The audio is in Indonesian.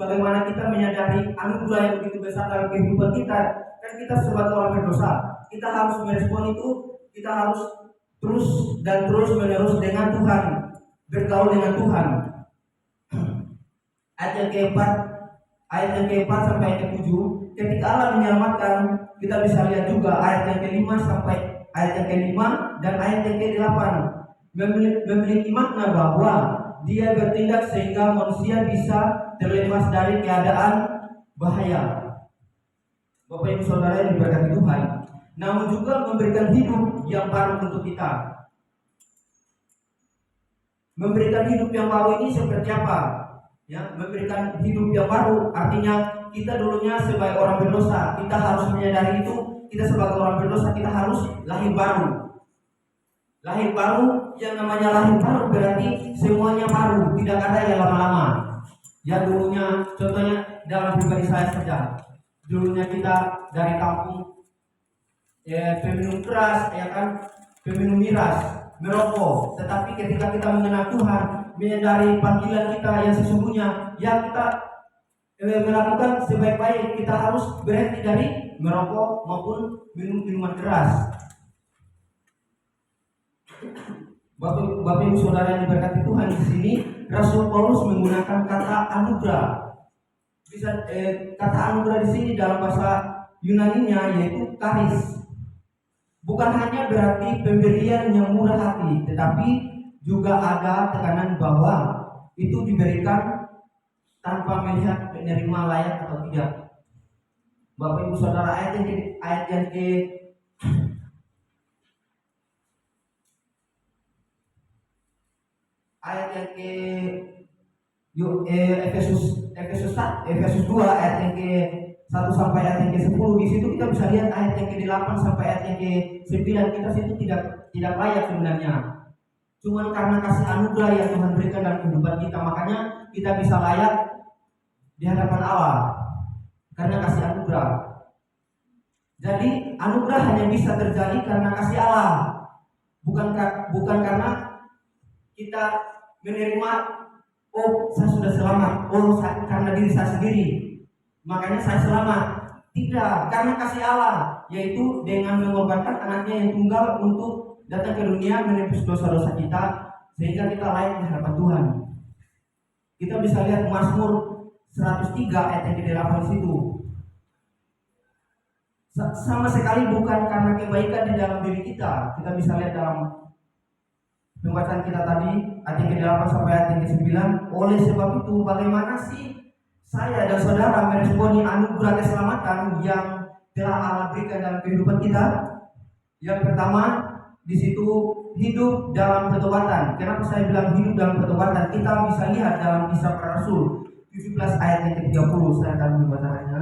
bagaimana kita menyadari anugerah yang begitu besar dalam kehidupan kita. Kan kita sebagai orang berdosa, kita harus merespon itu, kita harus terus dan terus menerus dengan Tuhan, bergaul dengan Tuhan. Ayat yang keempat sampai ayat ke-7, ketika Allah menyelamatkan, kita bisa lihat juga ayat yang ke-5 sampai ayat yang ke-5 dan ayat yang ke-8 memiliki makna bahwa Dia bertindak sehingga manusia bisa terlepas dari keadaan bahaya. Bapak Ibu Saudara yang diberkati Tuhan, namun juga memberikan hidup yang baru untuk kita. Memberikan hidup yang baru ini seperti apa? Ya, memberikan hidup yang baru artinya kita dulunya sebagai orang berdosa, kita harus menyadari itu. Kita sebagai orang berdosa, kita harus lahir baru. Lahir baru, yang namanya lahir baru berarti semuanya baru, tidak ada yang lama-lama. Yang dulunya, contohnya dalam pribadi saya saja, dulunya kita dari kampung peminum keras, ya kan, peminum miras, merokok. Tetapi ketika kita mengenal Tuhan, menyadari panggilan kita yang sesungguhnya, yang kita melakukan sebaik-baik, kita harus berhenti dari merokok maupun minuman keras. Bapak Ibu Saudara yang diberkati Tuhan, di sini Rasul Paulus menggunakan kata anugerah. Kata anugerah di sini dalam bahasa Yunaninya yaitu charis. Bukan hanya berarti pemberian yang murah hati, tetapi juga ada tekanan bahwa itu diberikan tanpa melihat penerima layak atau tidak. Bapak Ibu Saudara, ayat yang ke Efesus 2 ayat yang ke 1 sampai ayat yang ke 10. Di situ kita bisa lihat ayat yang ke 8 sampai ayat yang ke 9. Kita situ tidak layak sebenarnya. Cuman karena kasih anugerah yang Tuhan berikan dalam kehidupan kita, makanya kita bisa layak di hadapan Allah karena kasih anugerah. Jadi anugerah hanya bisa terjadi karena kasih Allah, bukan karena kita menerima, oh saya sudah selamat, karena diri saya sendiri makanya saya selamat. Tidak, karena kasih Allah, yaitu dengan mengorbankan anaknya yang tunggal untuk datang ke dunia menebus dosa-dosa kita sehingga kita layak di hadapan Tuhan. Kita bisa lihat Mazmur 103 ayat yang ke-8 di situ. Sama sekali bukan karena kebaikan di dalam diri kita. Kita bisa lihat dalam pembacaan kita tadi ayat yang ke-8 sampai ayat yang ke-9. Oleh sebab itu, bagaimana sih saya dan saudara meresponi anugerah keselamatan yang telah Allah berikan dalam kehidupan kita? Yang pertama, di situ hidup dalam pertobatan. Kenapa saya bilang hidup dalam pertobatan? Kita bisa lihat dalam Kisah Para Rasul 17 ayat yang ke-30. Saya akan membacanya.